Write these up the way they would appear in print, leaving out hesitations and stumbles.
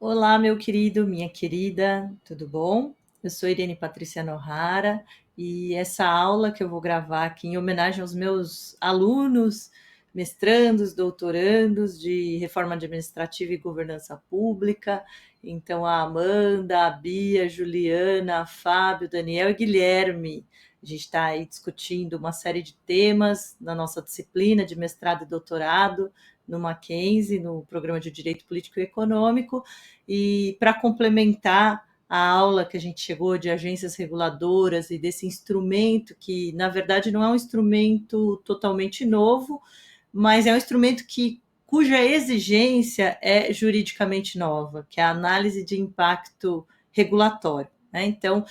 Olá, meu querido, minha querida, tudo bom? Eu sou Irene Patrícia Nohara e essa aula que eu vou gravar aqui em homenagem aos meus alunos, mestrandos, doutorandos de Reforma Administrativa e Governança Pública. Então, a Amanda, a Bia, a Juliana, a Fábio, Daniel e Guilherme. A gente está aí discutindo uma série de temas na nossa disciplina de mestrado e doutorado no Mackenzie, no programa de Direito Político e Econômico. E para complementar a aula que a gente chegou de agências reguladoras e desse instrumento que, na verdade, não é um instrumento totalmente novo, mas é um instrumento cuja exigência é juridicamente nova, que é a análise de impacto regulatório, né? Então,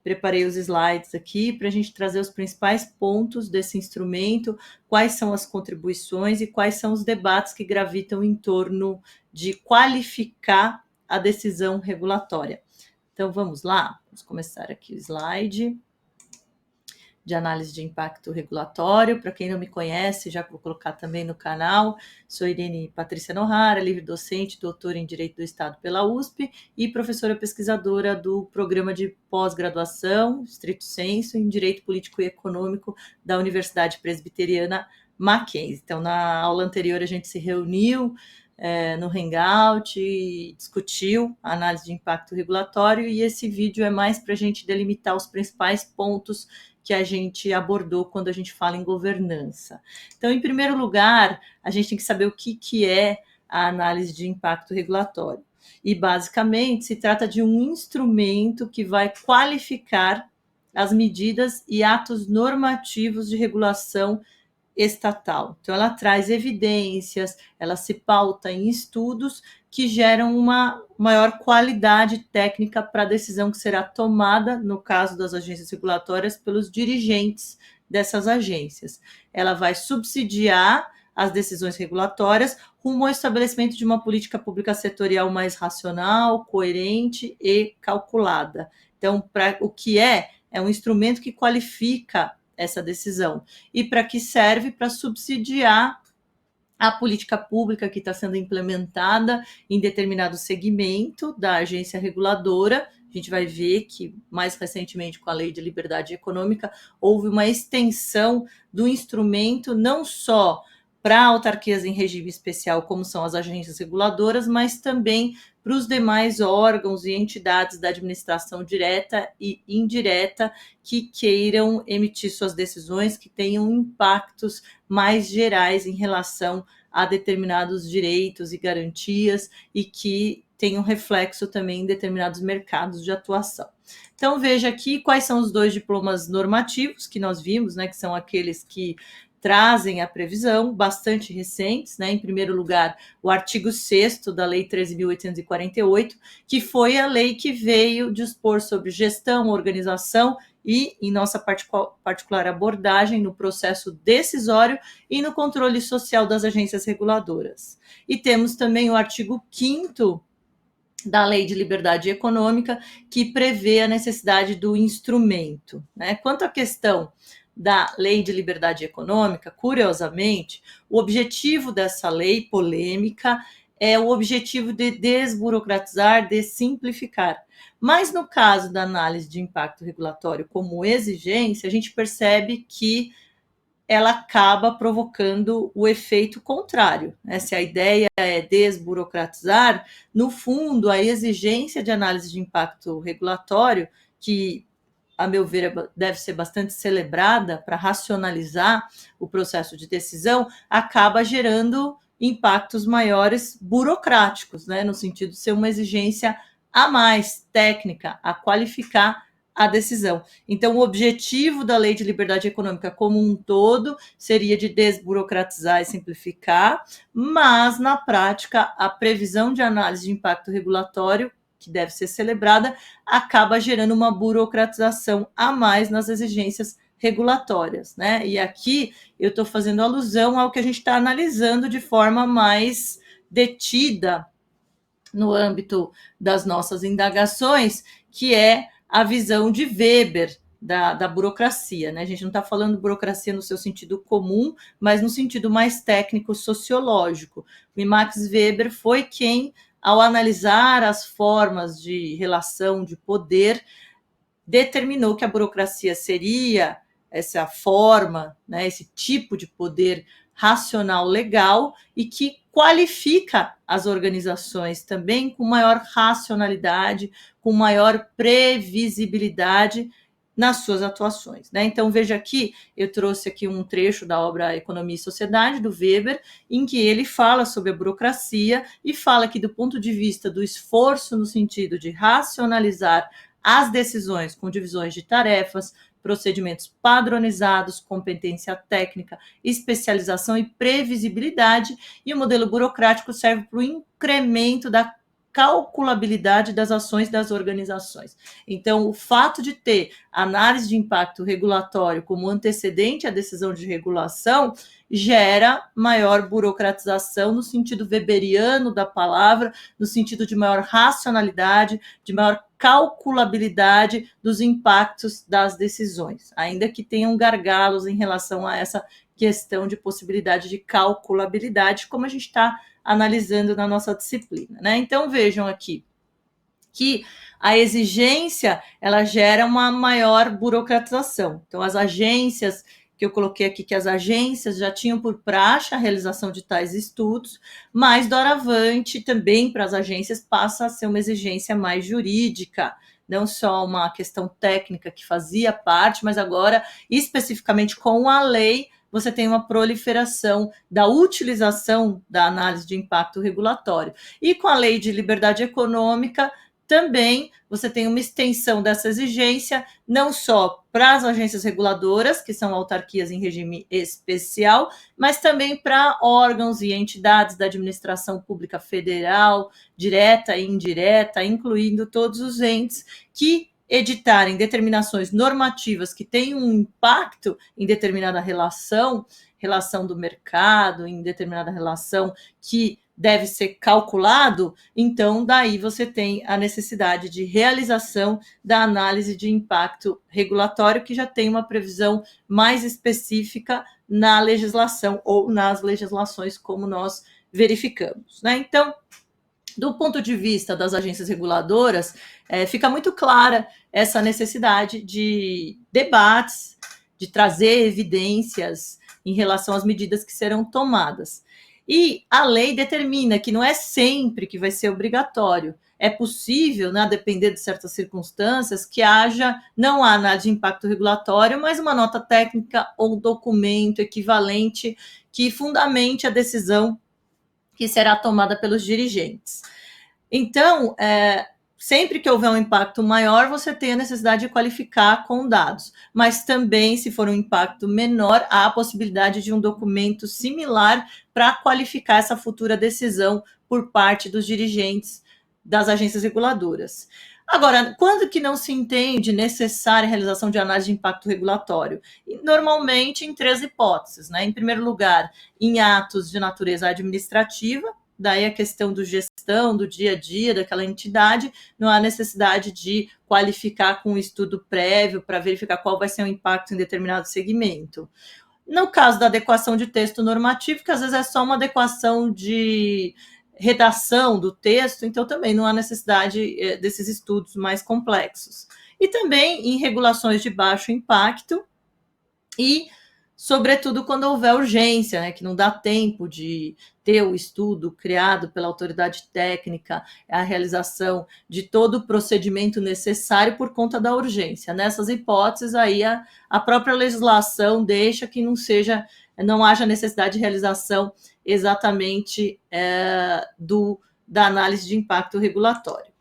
preparei os slides aqui para a gente trazer os principais pontos desse instrumento, quais são as contribuições e quais são os debates que gravitam em torno de qualificar a decisão regulatória. Então, vamos lá? Vamos começar aqui o slide de análise de impacto regulatório. Para quem não me conhece, já vou colocar também no canal, sou Irene Patrícia Nohara, livre docente, doutora em Direito do Estado pela USP e professora pesquisadora do programa de pós-graduação, stricto sensu, em Direito Político e Econômico da Universidade Presbiteriana Mackenzie. Então, na aula anterior, a gente se reuniu no Hangout e discutiu a análise de impacto regulatório, e esse vídeo é mais para a gente delimitar os principais pontos que a gente abordou quando a gente fala em governança. Então, em primeiro lugar, a gente tem que saber o que é a análise de impacto regulatório. E, basicamente, se trata de um instrumento que vai qualificar as medidas e atos normativos de regulação estatal. Então, ela traz evidências, ela se pauta em estudos que geram uma maior qualidade técnica para a decisão que será tomada, no caso das agências regulatórias, pelos dirigentes dessas agências. Ela vai subsidiar as decisões regulatórias rumo ao estabelecimento de uma política pública setorial mais racional, coerente e calculada. Então, o que é um instrumento que qualifica essa decisão. E para que serve? Para subsidiar a política pública que está sendo implementada em determinado segmento da agência reguladora. A gente vai ver que, mais recentemente, com a Lei de Liberdade Econômica, houve uma extensão do instrumento, não só para autarquias em regime especial, como são as agências reguladoras, mas também para os demais órgãos e entidades da administração direta e indireta que queiram emitir suas decisões, que tenham impactos mais gerais em relação a determinados direitos e garantias e que tenham reflexo também em determinados mercados de atuação. Então, veja aqui quais são os dois diplomas normativos que nós vimos, né, que são aqueles que trazem a previsão, bastante recentes, né? Em primeiro lugar, o artigo 6º da Lei 13.848, que foi a lei que veio dispor sobre gestão, organização e, em nossa particular abordagem, no processo decisório e no controle social das agências reguladoras. E temos também o artigo 5º da Lei de Liberdade Econômica, que prevê a necessidade do instrumento, né? Quanto à questão da Lei de Liberdade Econômica, curiosamente, o objetivo dessa lei polêmica é o objetivo de desburocratizar, de simplificar. Mas no caso da análise de impacto regulatório como exigência, a gente percebe que ela acaba provocando o efeito contrário. Se a ideia é desburocratizar, no fundo, a exigência de análise de impacto regulatório, que, a meu ver, deve ser bastante celebrada para racionalizar o processo de decisão, acaba gerando impactos maiores burocráticos, né? No sentido de ser uma exigência a mais técnica, a qualificar a decisão. Então, o objetivo da Lei de Liberdade Econômica como um todo seria de desburocratizar e simplificar, mas, na prática, a previsão de análise de impacto regulatório, que deve ser celebrada, acaba gerando uma burocratização a mais nas exigências regulatórias, né? E aqui eu estou fazendo alusão ao que a gente está analisando de forma mais detida no âmbito das nossas indagações, que é a visão de Weber da burocracia, né? A gente não está falando burocracia no seu sentido comum, mas no sentido mais técnico sociológico. O Max Weber foi quem ao analisar as formas de relação de poder, determinou que a burocracia seria essa forma, né, esse tipo de poder racional legal e que qualifica as organizações também com maior racionalidade, com maior previsibilidade nas suas atuações, né? Então veja aqui, eu trouxe aqui um trecho da obra Economia e Sociedade do Weber, em que ele fala sobre a burocracia e fala que do ponto de vista do esforço no sentido de racionalizar as decisões com divisões de tarefas, procedimentos padronizados, competência técnica, especialização e previsibilidade, e o modelo burocrático serve para o incremento da calculabilidade das ações das organizações. Então, o fato de ter análise de impacto regulatório como antecedente à decisão de regulação gera maior burocratização no sentido weberiano da palavra, no sentido de maior racionalidade, de maior calculabilidade dos impactos das decisões, ainda que tenham gargalos em relação a essa questão de possibilidade de calculabilidade, como a gente está analisando na nossa disciplina, né? Então vejam aqui que a exigência ela gera uma maior burocratização. Então as agências que eu coloquei aqui, que as agências já tinham por praxe a realização de tais estudos, mas doravante também para as agências passa a ser uma exigência mais jurídica, não só uma questão técnica que fazia parte, mas agora especificamente com a lei você tem uma proliferação da utilização da análise de impacto regulatório. E com a lei de liberdade econômica, também você tem uma extensão dessa exigência, não só para as agências reguladoras, que são autarquias em regime especial, mas também para órgãos e entidades da administração pública federal, direta e indireta, incluindo todos os entes que editarem determinações normativas que têm um impacto em determinada relação do mercado, em determinada relação que deve ser calculado, então daí você tem a necessidade de realização da análise de impacto regulatório, que já tem uma previsão mais específica na legislação ou nas legislações, como nós verificamos, né? Então, do ponto de vista das agências reguladoras, fica muito clara essa necessidade de debates, de trazer evidências em relação às medidas que serão tomadas. E a lei determina que não é sempre que vai ser obrigatório. É possível, né, a depender de certas circunstâncias, que não há análise de impacto regulatório, mas uma nota técnica ou documento equivalente que fundamente a decisão que será tomada pelos dirigentes. Então, sempre que houver um impacto maior, você tem a necessidade de qualificar com dados, mas também, se for um impacto menor, há a possibilidade de um documento similar para qualificar essa futura decisão por parte dos dirigentes das agências reguladoras. Agora, quando que não se entende necessária a realização de análise de impacto regulatório? Normalmente em 3 hipóteses, né? Em primeiro lugar, em atos de natureza administrativa, daí a questão do gestão, do dia a dia daquela entidade, não há necessidade de qualificar com um estudo prévio para verificar qual vai ser o impacto em determinado segmento. No caso da adequação de texto normativo, que às vezes é só uma adequação de redação do texto, então também não há necessidade desses estudos mais complexos. E também em regulações de baixo impacto e, sobretudo, quando houver urgência, né, que não dá tempo de ter o estudo criado pela autoridade técnica, a realização de todo o procedimento necessário por conta da urgência. Nessas hipóteses, aí a própria legislação deixa que não haja necessidade de realização exatamente da análise de impacto regulatório.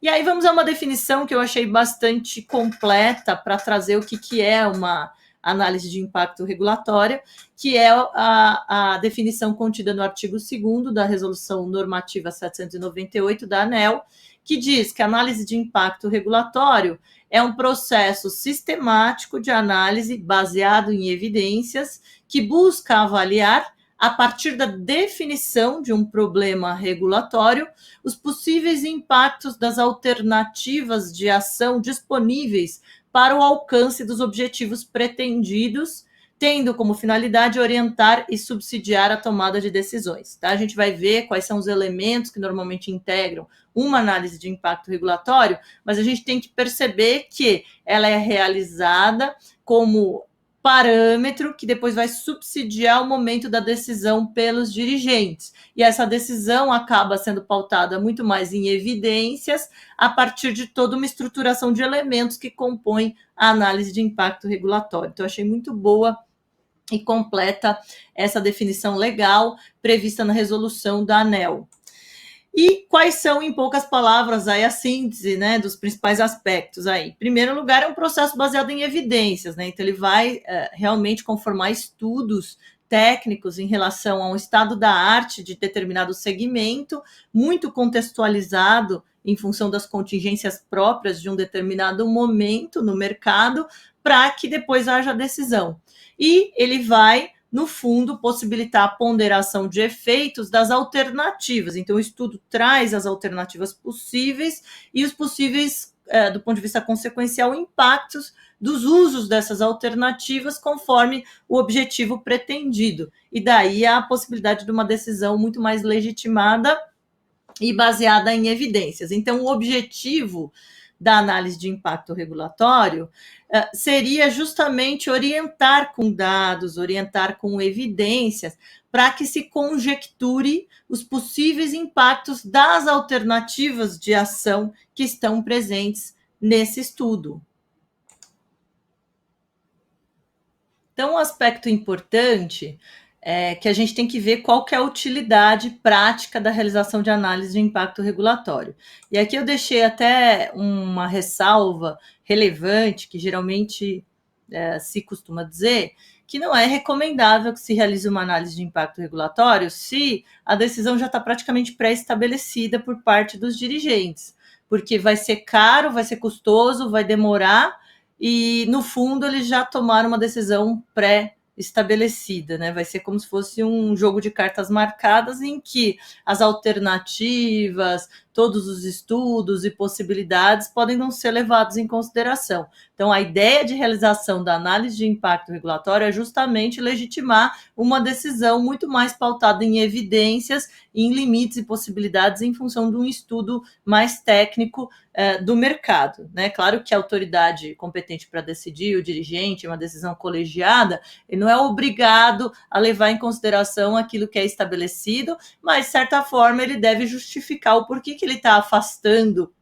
E aí vamos a uma definição que eu achei bastante completa para trazer o que é uma análise de impacto regulatório, que é a definição contida no artigo 2º da Resolução Normativa 798 da ANEEL, que diz que a análise de impacto regulatório é um processo sistemático de análise baseado em evidências que busca avaliar, a partir da definição de um problema regulatório, os possíveis impactos das alternativas de ação disponíveis para o alcance dos objetivos pretendidos, tendo como finalidade orientar e subsidiar a tomada de decisões. Tá? A gente vai ver quais são os elementos que normalmente integram uma análise de impacto regulatório, mas a gente tem que perceber que ela é realizada como parâmetro que depois vai subsidiar o momento da decisão pelos dirigentes. E essa decisão acaba sendo pautada muito mais em evidências a partir de toda uma estruturação de elementos que compõem a análise de impacto regulatório. Então, eu achei muito boa e completa essa definição legal prevista na resolução da ANEEL. E quais são, em poucas palavras, aí a síntese, né, dos principais aspectos aí? Em primeiro lugar, é um processo baseado em evidências, né? Então ele vai realmente conformar estudos técnicos em relação ao estado da arte de determinado segmento, muito contextualizado em função das contingências próprias de um determinado momento no mercado, para que depois haja decisão. E ele vai, no fundo, possibilitar a ponderação de efeitos das alternativas. Então, o estudo traz as alternativas possíveis e os possíveis, do ponto de vista consequencial, impactos dos usos dessas alternativas conforme o objetivo pretendido. E daí a possibilidade de uma decisão muito mais legitimada e baseada em evidências. Então, o objetivo da análise de impacto regulatório seria justamente orientar com dados, orientar com evidências, para que se conjecture os possíveis impactos das alternativas de ação que estão presentes nesse estudo. Então, um aspecto importante é que a gente tem que ver qual que é a utilidade prática da realização de análise de impacto regulatório. E aqui eu deixei até uma ressalva relevante, que geralmente se costuma dizer, que não é recomendável que se realize uma análise de impacto regulatório se a decisão já está praticamente pré-estabelecida por parte dos dirigentes, porque vai ser caro, vai ser custoso, vai demorar, e, no fundo, eles já tomaram uma decisão pré-estabelecida, né? Vai ser como se fosse um jogo de cartas marcadas em que as alternativas, todos os estudos e possibilidades podem não ser levados em consideração. Então, a ideia de realização da análise de impacto regulatório é justamente legitimar uma decisão muito mais pautada em evidências, em limites e possibilidades em função de um estudo mais técnico do mercado, né? Claro que a autoridade competente para decidir, o dirigente, uma decisão colegiada, ele não é obrigado a levar em consideração aquilo que é estabelecido, mas, de certa forma, ele deve justificar o porquê que ele está afastando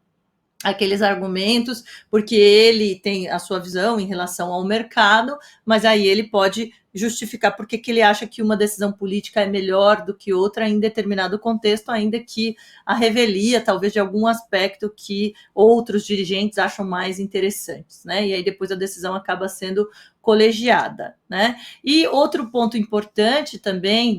aqueles argumentos, porque ele tem a sua visão em relação ao mercado, mas aí ele pode justificar por que ele acha que uma decisão política é melhor do que outra em determinado contexto, ainda que a revelia, talvez, de algum aspecto que outros dirigentes acham mais interessantes, né? E aí depois a decisão acaba sendo colegiada, né? E outro ponto importante também,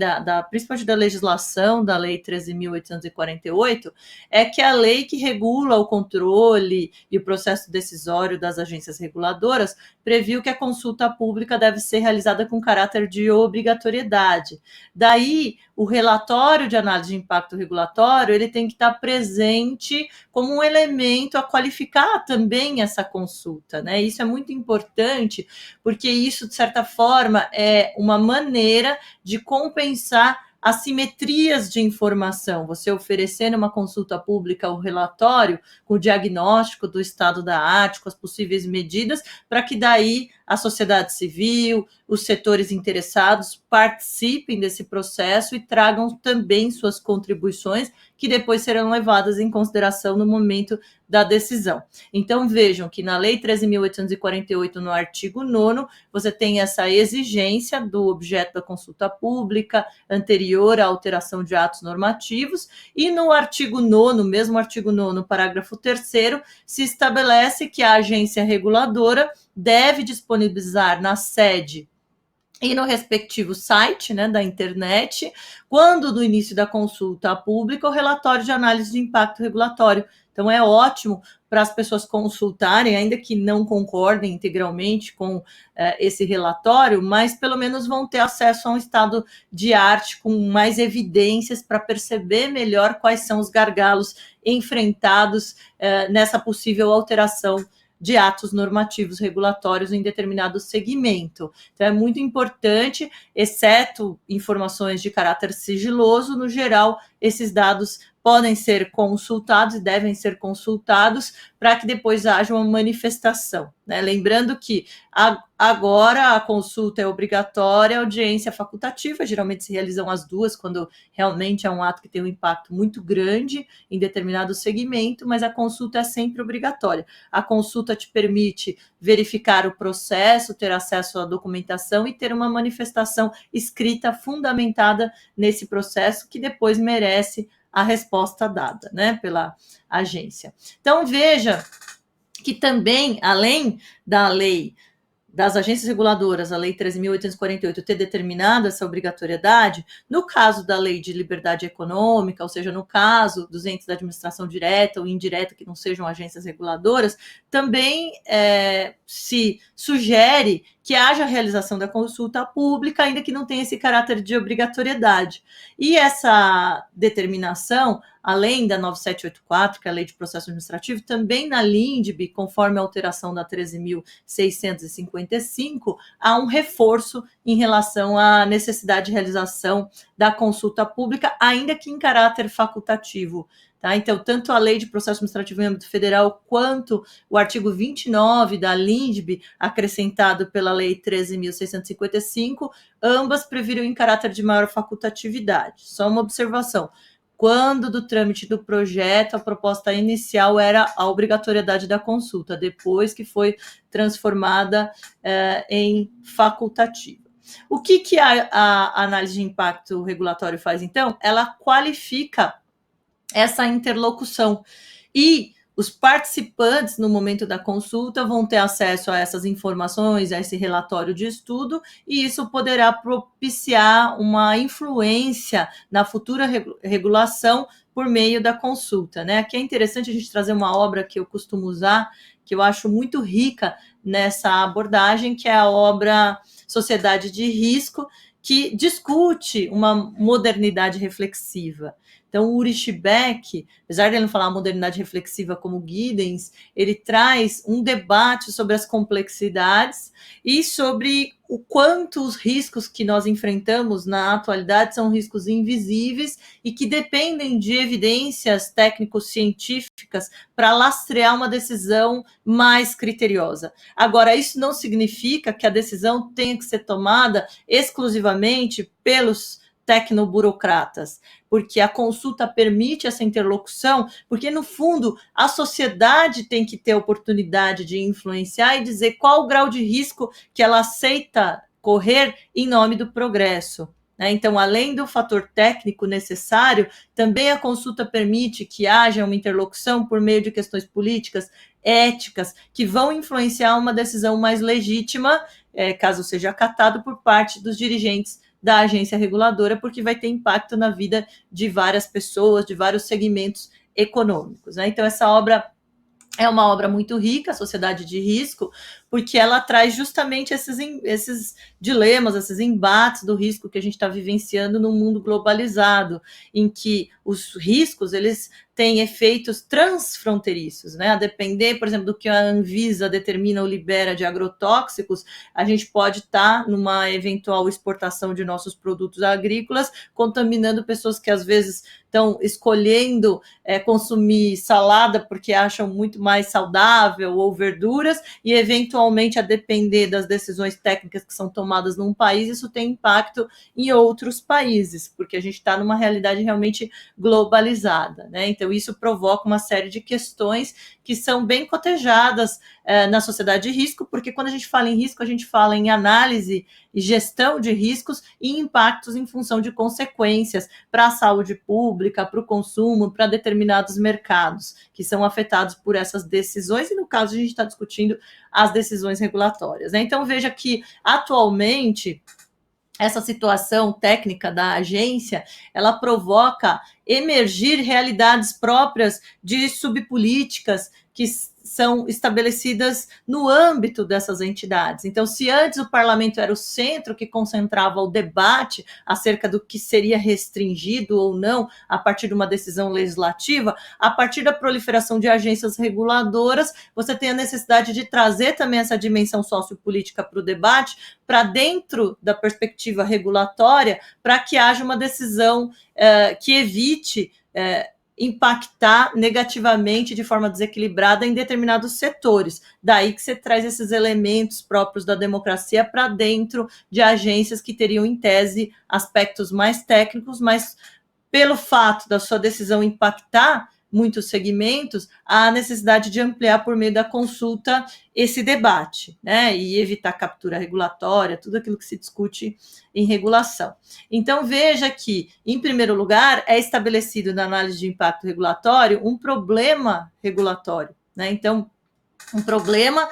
principalmente da legislação, da Lei 13.848, é que a lei que regula o controle e o processo decisório das agências reguladoras previu que a consulta pública deve ser realizada com caráter de obrigatoriedade. Daí, o relatório de análise de impacto regulatório, ele tem que estar presente como um elemento a qualificar também essa consulta, né? Isso é muito importante, porque isso, de certa forma, é uma maneira de compensar assimetrias de informação, você oferecendo uma consulta pública o relatório com o diagnóstico do estado da arte, com as possíveis medidas, para que daí a sociedade civil, os setores interessados participem desse processo e tragam também suas contribuições, que depois serão levadas em consideração no momento da decisão. Então, vejam que na Lei 13.848, no artigo 9º, você tem essa exigência do objeto da consulta pública anterior à alteração de atos normativos, e no artigo 9º, mesmo artigo 9º, parágrafo 3º, se estabelece que a agência reguladora deve disponibilizar na sede e no respectivo site, né, da internet, quando do início da consulta pública, o relatório de análise de impacto regulatório. Então, é ótimo para as pessoas consultarem, ainda que não concordem integralmente com esse relatório, mas pelo menos vão ter acesso a um estado de arte com mais evidências para perceber melhor quais são os gargalos enfrentados nessa possível alteração de atos normativos regulatórios em determinado segmento. Então, é muito importante, exceto informações de caráter sigiloso, no geral, esses dados podem ser consultados e devem ser consultados para que depois haja uma manifestação, né? Lembrando que agora a consulta é obrigatória, a audiência é facultativa, geralmente se realizam as duas quando realmente é um ato que tem um impacto muito grande em determinado segmento, mas a consulta é sempre obrigatória. A consulta te permite verificar o processo, ter acesso à documentação e ter uma manifestação escrita fundamentada nesse processo que depois merece a resposta dada, né, pela agência. Então, veja que também, além da lei das agências reguladoras, a Lei 13.848, ter determinado essa obrigatoriedade, no caso da Lei de Liberdade Econômica, ou seja, no caso dos entes da administração direta ou indireta que não sejam agências reguladoras, também se sugere que haja a realização da consulta pública, ainda que não tenha esse caráter de obrigatoriedade. E essa determinação, além da 9784, que é a Lei de Processo Administrativo, também na LINDB, conforme a alteração da 13.655, há um reforço em relação à necessidade de realização da consulta pública, ainda que em caráter facultativo. Tá? Então, tanto a Lei de Processo Administrativo em âmbito federal quanto o artigo 29 da LINDB, acrescentado pela Lei 13.655, ambas previram em caráter de maior facultatividade. Só uma observação. Quando do trâmite do projeto, a proposta inicial era a obrigatoriedade da consulta, depois que foi transformada em facultativa. O que a análise de impacto regulatório faz, então? Ela qualifica essa interlocução e os participantes, no momento da consulta, vão ter acesso a essas informações, a esse relatório de estudo, e isso poderá propiciar uma influência na futura regulação por meio da consulta, né? Aqui é interessante a gente trazer uma obra que eu costumo usar, que eu acho muito rica nessa abordagem, que é a obra Sociedade de Risco, que discute uma modernidade reflexiva. Então, o Ulrich Beck, apesar de ele não falar modernidade reflexiva como Giddens, ele traz um debate sobre as complexidades e sobre o quanto os riscos que nós enfrentamos na atualidade são riscos invisíveis e que dependem de evidências técnico-científicas para lastrear uma decisão mais criteriosa. Agora, isso não significa que a decisão tenha que ser tomada exclusivamente pelos tecnoburocratas, porque a consulta permite essa interlocução, porque, no fundo, a sociedade tem que ter a oportunidade de influenciar e dizer qual o grau de risco que ela aceita correr em nome do progresso. Então, além do fator técnico necessário, também a consulta permite que haja uma interlocução por meio de questões políticas, éticas, que vão influenciar uma decisão mais legítima, caso seja acatado por parte dos dirigentes da agência reguladora, porque vai ter impacto na vida de várias pessoas, de vários segmentos econômicos. Então, essa obra é uma obra muito rica, a Sociedade de Risco, porque ela traz justamente esses dilemas, esses embates do risco que a gente está vivenciando num mundo globalizado, em que os riscos, eles têm efeitos transfronteiriços, né? A depender, por exemplo, do que a Anvisa determina ou libera de agrotóxicos, a gente pode estar numa eventual exportação de nossos produtos agrícolas, contaminando pessoas que às vezes estão escolhendo consumir salada porque acham muito mais saudável ou verduras, e eventualmente, a depender das decisões técnicas que são tomadas num país, isso tem impacto em outros países, porque a gente está numa realidade realmente globalizada, né? Então, isso provoca uma série de questões que são bem cotejadas na sociedade de risco, porque quando a gente fala em risco, a gente fala em análise e gestão de riscos e impactos em função de consequências para a saúde pública, para o consumo, para determinados mercados que são afetados por essas decisões, e no caso a gente está discutindo as decisões regulatórias, né? Então, veja que atualmente essa situação técnica da agência, ela provoca emergir realidades próprias de subpolíticas que são estabelecidas no âmbito dessas entidades. Então, se antes o parlamento era o centro que concentrava o debate acerca do que seria restringido ou não a partir de uma decisão legislativa, a partir da proliferação de agências reguladoras, você tem a necessidade de trazer também essa dimensão sociopolítica para o debate, para dentro da perspectiva regulatória, para que haja uma decisão que evite impactar negativamente de forma desequilibrada em determinados setores. Daí que você traz esses elementos próprios da democracia para dentro de agências que teriam, em tese, aspectos mais técnicos, mas pelo fato da sua decisão impactar muitos segmentos, há a necessidade de ampliar por meio da consulta esse debate, né, e evitar captura regulatória, tudo aquilo que se discute em regulação. Então, veja que, em primeiro lugar, é estabelecido na análise de impacto regulatório um problema regulatório, né, então, um problema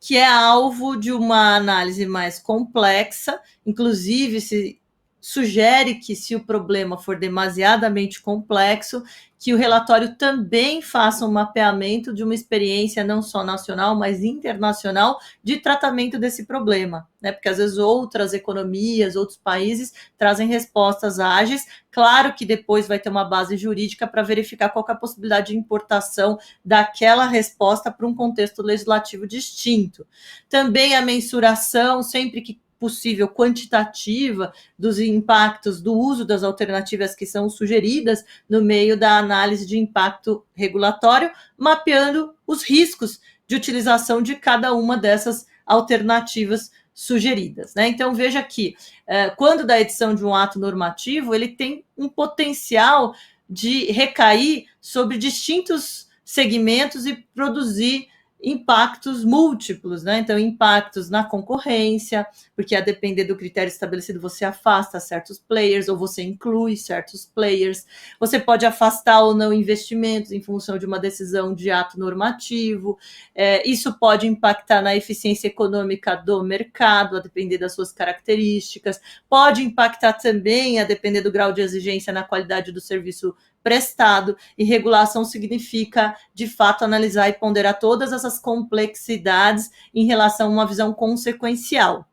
que é alvo de uma análise mais complexa, inclusive se sugere que, se o problema for demasiadamente complexo, que o relatório também faça um mapeamento de uma experiência não só nacional, mas internacional de tratamento desse problema, né? Porque às vezes outras economias, outros países trazem respostas ágeis. Claro que depois vai ter uma base jurídica para verificar qual é a possibilidade de importação daquela resposta para um contexto legislativo distinto. Também a mensuração, sempre que possível, quantitativa dos impactos do uso das alternativas que são sugeridas no meio da análise de impacto regulatório, mapeando os riscos de utilização de cada uma dessas alternativas sugeridas, né? Então, veja que quando da edição de um ato normativo, ele tem um potencial de recair sobre distintos segmentos e produzir impactos múltiplos, né? Então, impactos na concorrência, porque a depender do critério estabelecido, você afasta certos players ou você inclui certos players. Você pode afastar ou não investimentos em função de uma decisão de ato normativo. Isso pode impactar na eficiência econômica do mercado, a depender das suas características. Pode impactar também, a depender do grau de exigência, na qualidade do serviço prestado, e regulação significa, de fato, analisar e ponderar todas essas complexidades em relação a uma visão consequencial.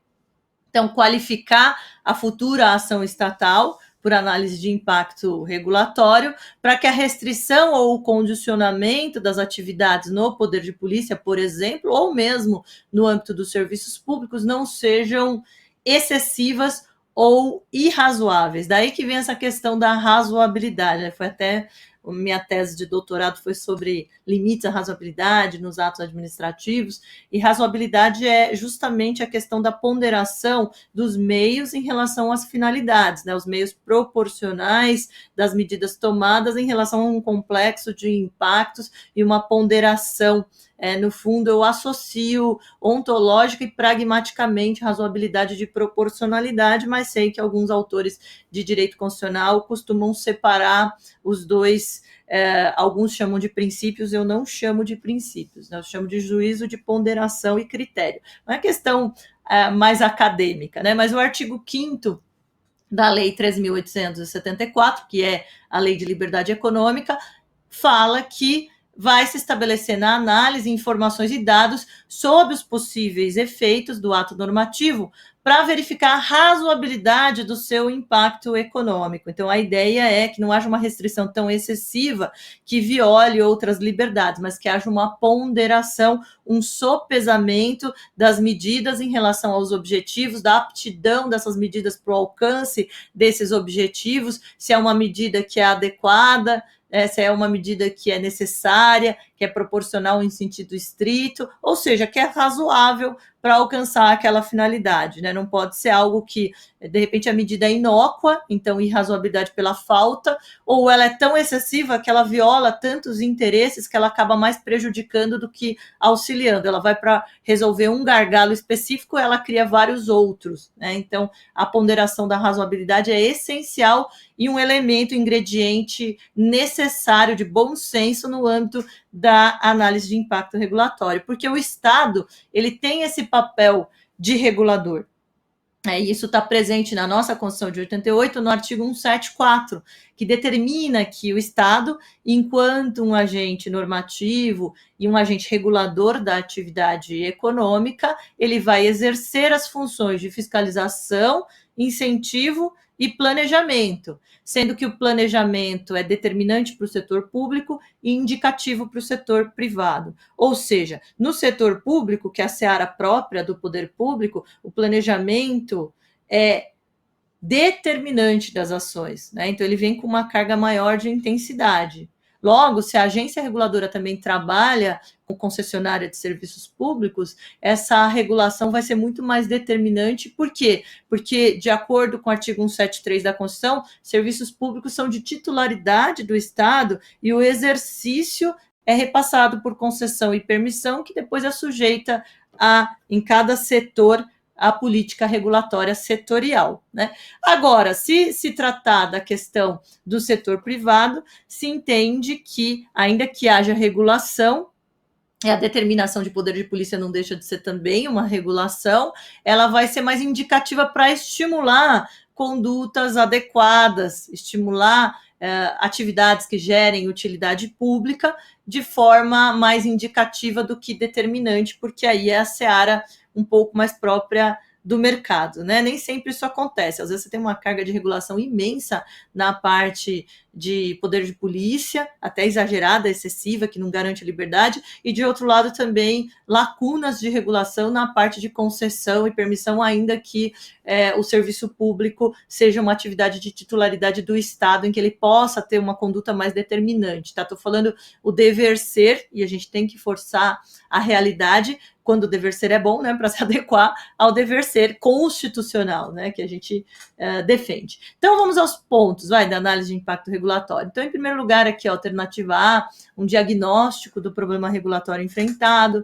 Então, qualificar a futura ação estatal por análise de impacto regulatório, para que a restrição ou o condicionamento das atividades no poder de polícia, por exemplo, ou mesmo no âmbito dos serviços públicos, não sejam excessivas ou irrazoáveis. Daí que vem essa questão da razoabilidade, né? Foi até minha tese de doutorado foi sobre limites à razoabilidade nos atos administrativos, e razoabilidade é justamente a questão da ponderação dos meios em relação às finalidades, né? Os meios proporcionais das medidas tomadas em relação a um complexo de impactos e uma ponderação. No fundo, eu associo ontológica e pragmaticamente razoabilidade de proporcionalidade, mas sei que alguns autores de direito constitucional costumam separar os dois. Alguns chamam de princípios, eu não chamo de princípios, né? Eu chamo de juízo de ponderação e critério. Não é questão mais acadêmica, né? Mas o artigo 5º da Lei 3.874, que é a Lei de Liberdade Econômica, fala que vai se estabelecer na análise informações e dados sobre os possíveis efeitos do ato normativo para verificar a razoabilidade do seu impacto econômico. Então, a ideia é que não haja uma restrição tão excessiva que viole outras liberdades, mas que haja uma ponderação, um sopesamento das medidas em relação aos objetivos, da aptidão dessas medidas para o alcance desses objetivos, se é uma medida que é adequada, se é uma medida que é necessária, que é proporcional em sentido estrito, ou seja, que é razoável para alcançar aquela finalidade, né? Não pode ser algo que, de repente, a medida é inócua, então irrazoabilidade pela falta, ou ela é tão excessiva que ela viola tantos interesses que ela acaba mais prejudicando do que auxiliando. Ela vai para resolver um gargalo específico, ela cria vários outros, né? Então, a ponderação da razoabilidade é essencial e um elemento, ingrediente necessário de bom senso no âmbito da análise de impacto regulatório, porque o Estado, ele tem esse papel de regulador. Isso está presente na nossa Constituição de 88, no artigo 174, que determina que o Estado, enquanto um agente normativo e um agente regulador da atividade econômica, ele vai exercer as funções de fiscalização, incentivo e planejamento, sendo que o planejamento é determinante para o setor público e indicativo para o setor privado. Ou seja, no setor público, que é a seara própria do poder público, o planejamento é determinante das ações, né? Então ele vem com uma carga maior de intensidade. Logo, se a agência reguladora também trabalha com concessionária de serviços públicos, essa regulação vai ser muito mais determinante. Por quê? Porque, de acordo com o artigo 173 da Constituição, serviços públicos são de titularidade do Estado e o exercício é repassado por concessão e permissão, que depois é sujeita em cada setor, a política regulatória setorial, né? Agora, se tratar da questão do setor privado, se entende que, ainda que haja regulação, a determinação de poder de polícia não deixa de ser também uma regulação, ela vai ser mais indicativa para estimular condutas adequadas, estimular atividades que gerem utilidade pública de forma mais indicativa do que determinante, porque aí é a seara um pouco mais própria do mercado, né? Nem sempre isso acontece. Às vezes você tem uma carga de regulação imensa na parte de poder de polícia, até exagerada, excessiva, que não garante liberdade, e de outro lado também lacunas de regulação na parte de concessão e permissão, ainda que o serviço público seja uma atividade de titularidade do Estado, em que ele possa ter uma conduta mais determinante, tá? Estou falando o dever ser, e a gente tem que forçar a realidade, quando o dever ser é bom, né, para se adequar ao dever ser constitucional, né, que a gente defende. Então, vamos aos pontos, da análise de impacto regulatório. Então, em primeiro lugar, aqui, a alternativa A, um diagnóstico do problema regulatório enfrentado.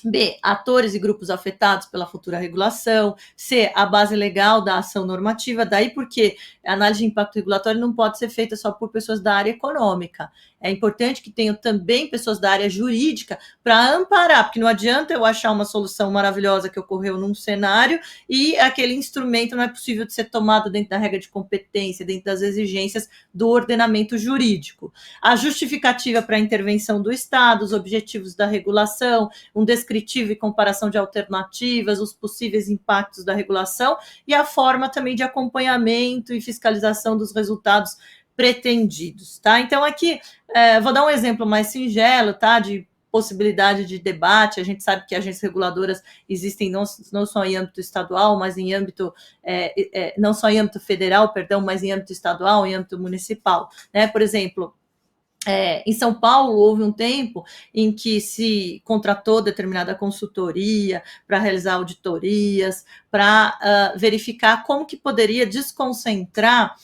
B, atores e grupos afetados pela futura regulação. C, a base legal da ação normativa. Daí porque a análise de impacto regulatório não pode ser feita só por pessoas da área econômica. É importante que tenham também pessoas da área jurídica para amparar, porque não adianta eu achar uma solução maravilhosa que ocorreu num cenário e aquele instrumento não é possível de ser tomado dentro da regra de competência, dentro das exigências do ordenamento jurídico. A justificativa para a intervenção do Estado, os objetivos da regulação, um descritivo e comparação de alternativas, os possíveis impactos da regulação e a forma também de acompanhamento e fiscalização dos resultados pretendidos, tá? Então, aqui, vou dar um exemplo mais singelo, tá? De possibilidade de debate. A gente sabe que agências reguladoras existem não só em âmbito estadual, mas em âmbito, não só em âmbito federal, perdão, mas em âmbito estadual, em âmbito municipal, né? Por exemplo, em São Paulo, houve um tempo em que se contratou determinada consultoria para realizar auditorias, para verificar como que poderia desconcentrar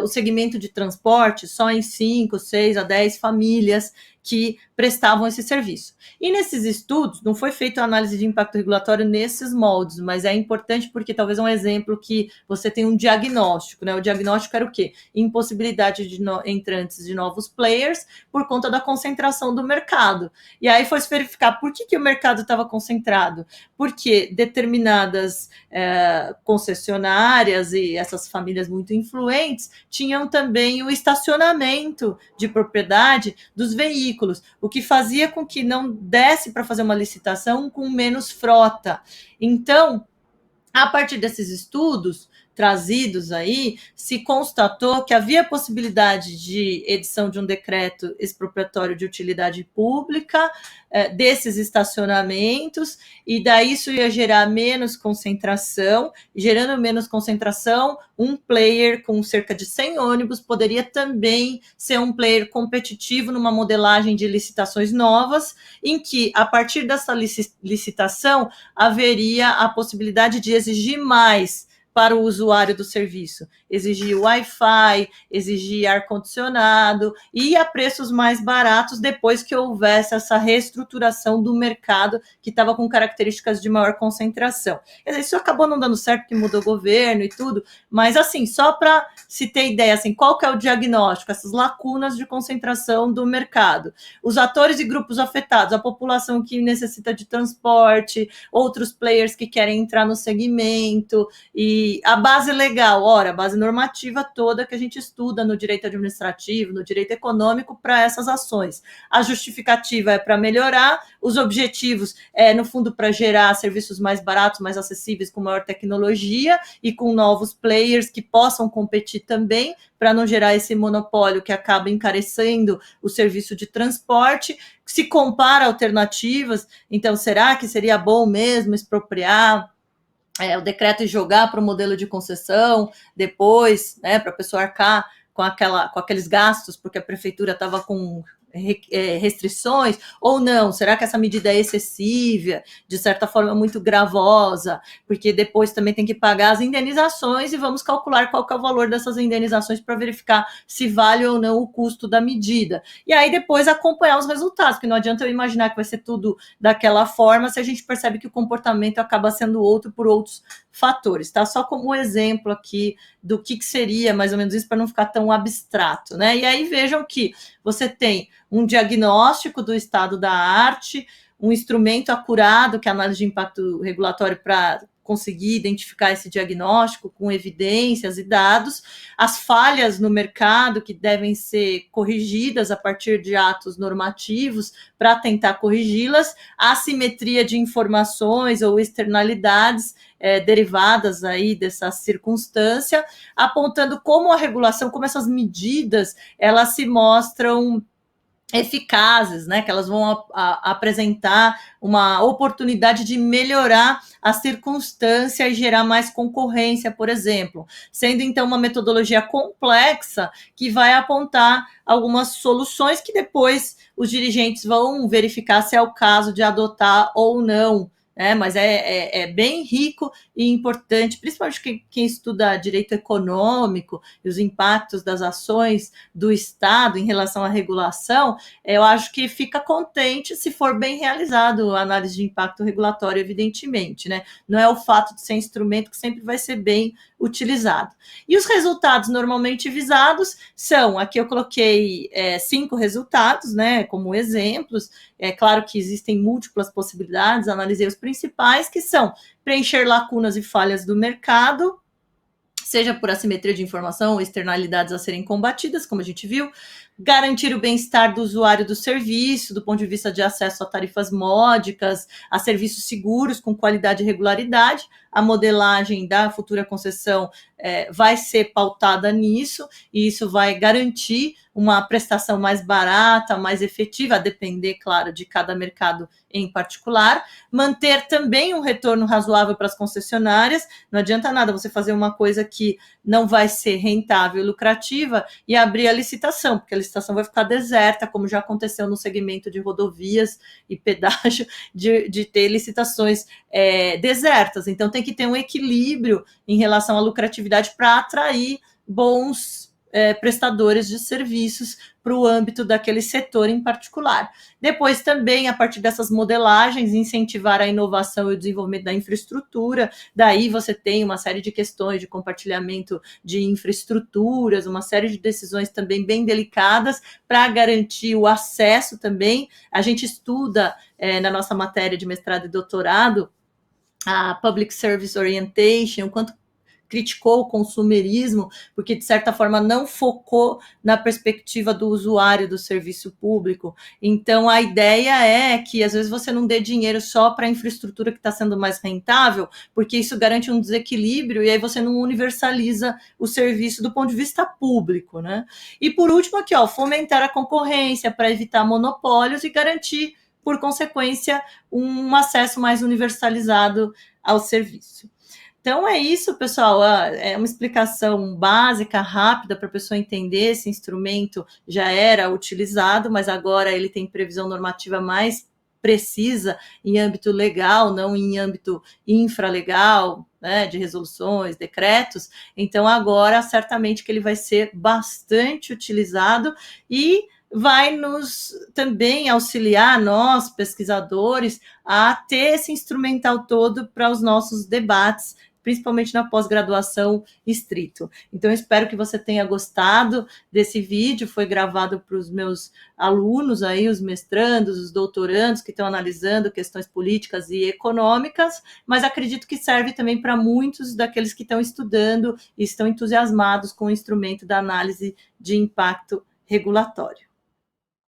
o segmento de transporte só em 5, 6 a 10 famílias que prestavam esse serviço. E nesses estudos, não foi feita a análise de impacto regulatório nesses moldes, mas é importante porque talvez é um exemplo que você tem um diagnóstico, né? O diagnóstico era o quê? Impossibilidade de entrantes de novos players por conta da concentração do mercado. E aí foi se verificar por que o mercado estava concentrado. Porque determinadas concessionárias e essas famílias muito influentes tinham também o estacionamento de propriedade dos veículos, o que fazia com que não desse para fazer uma licitação com menos frota. Então, a partir desses estudos trazidos aí, se constatou que havia possibilidade de edição de um decreto expropriatório de utilidade pública desses estacionamentos, e daí isso ia gerar menos concentração. Gerando menos concentração, um player com cerca de 100 ônibus poderia também ser um player competitivo numa modelagem de licitações novas, em que, a partir dessa licitação, haveria a possibilidade de exigir mais para o usuário do serviço, exigir Wi-Fi, exigir ar-condicionado e a preços mais baratos depois que houvesse essa reestruturação do mercado que estava com características de maior concentração. Isso acabou não dando certo porque mudou o governo e tudo, mas assim, só para se ter ideia, assim, qual que é o diagnóstico, essas lacunas de concentração do mercado. Os atores e grupos afetados, a população que necessita de transporte, outros players que querem entrar no segmento, e a base legal, ora, a base normativa toda que a gente estuda no direito administrativo, no direito econômico, para essas ações. A justificativa é para melhorar, os objetivos no fundo, para gerar serviços mais baratos, mais acessíveis, com maior tecnologia e com novos players que possam competir também, para não gerar esse monopólio que acaba encarecendo o serviço de transporte. Se compara alternativas, então será que seria bom mesmo expropriar o decreto e jogar para o modelo de concessão depois, né, para a pessoa arcar com aqueles gastos, porque a prefeitura estava com restrições, ou não? Será que essa medida é excessiva, de certa forma muito gravosa, porque depois também tem que pagar as indenizações e vamos calcular qual que é o valor dessas indenizações para verificar se vale ou não o custo da medida. E aí depois acompanhar os resultados, porque não adianta eu imaginar que vai ser tudo daquela forma se a gente percebe que o comportamento acaba sendo outro por outros fatores, tá? Só como exemplo aqui do que seria mais ou menos isso, para não ficar tão abstrato, né? E aí vejam que você tem um diagnóstico do estado da arte, um instrumento acurado, que é a análise de impacto regulatório, para conseguir identificar esse diagnóstico com evidências e dados, as falhas no mercado que devem ser corrigidas a partir de atos normativos para tentar corrigi-las, a assimetria de informações ou externalidades derivadas aí dessa circunstância, apontando como a regulação, como essas medidas, elas se mostram eficazes, né, que elas vão apresentar uma oportunidade de melhorar a circunstância e gerar mais concorrência, por exemplo, sendo então uma metodologia complexa que vai apontar algumas soluções que depois os dirigentes vão verificar se é o caso de adotar ou não. Mas é bem rico e importante, principalmente quem estuda direito econômico e os impactos das ações do Estado em relação à regulação. Eu acho que fica contente se for bem realizado a análise de impacto regulatório, evidentemente, né? Não é o fato de ser instrumento que sempre vai ser bem utilizado. E os resultados normalmente visados são, aqui eu coloquei 5 resultados, né, como exemplos. É claro que existem múltiplas possibilidades, analisei os principais, que são preencher lacunas e falhas do mercado, seja por assimetria de informação ou externalidades a serem combatidas, como a gente viu, garantir o bem-estar do usuário do serviço, do ponto de vista de acesso a tarifas módicas, a serviços seguros com qualidade e regularidade. A modelagem da futura concessão vai ser pautada nisso, e isso vai garantir uma prestação mais barata, mais efetiva, a depender, claro, de cada mercado em particular. Manter também um retorno razoável para as concessionárias. Não adianta nada você fazer uma coisa que não vai ser rentável e lucrativa e abrir a licitação, porque a licitação vai ficar deserta, como já aconteceu no segmento de rodovias e pedágio, de ter licitações desertas. Então tem que ter um equilíbrio em relação à lucratividade para atrair bons prestadores de serviços para o âmbito daquele setor em particular. Depois também, a partir dessas modelagens, incentivar a inovação e o desenvolvimento da infraestrutura. Daí você tem uma série de questões de compartilhamento de infraestruturas, uma série de decisões também bem delicadas para garantir o acesso também. A gente estuda na nossa matéria de mestrado e doutorado a Public Service Orientation, o quanto criticou o consumerismo, porque, de certa forma, não focou na perspectiva do usuário do serviço público. Então, a ideia é que, às vezes, você não dê dinheiro só para a infraestrutura que está sendo mais rentável, porque isso garante um desequilíbrio, e aí você não universaliza o serviço do ponto de vista público, né? E, por último, aqui, fomentar a concorrência para evitar monopólios e garantir, por consequência, um acesso mais universalizado ao serviço. Então é isso, pessoal, é uma explicação básica, rápida, para a pessoa entender. Esse instrumento já era utilizado, mas agora ele tem previsão normativa mais precisa em âmbito legal, não em âmbito infralegal, né, de resoluções, decretos. Então agora, certamente que ele vai ser bastante utilizado e vai nos também auxiliar, nós, pesquisadores, a ter esse instrumental todo para os nossos debates principalmente na pós-graduação estrito. Então, eu espero que você tenha gostado desse vídeo, foi gravado para os meus alunos aí, os mestrandos, os doutorandos que estão analisando questões políticas e econômicas, mas acredito que serve também para muitos daqueles que estão estudando e estão entusiasmados com o instrumento da análise de impacto regulatório.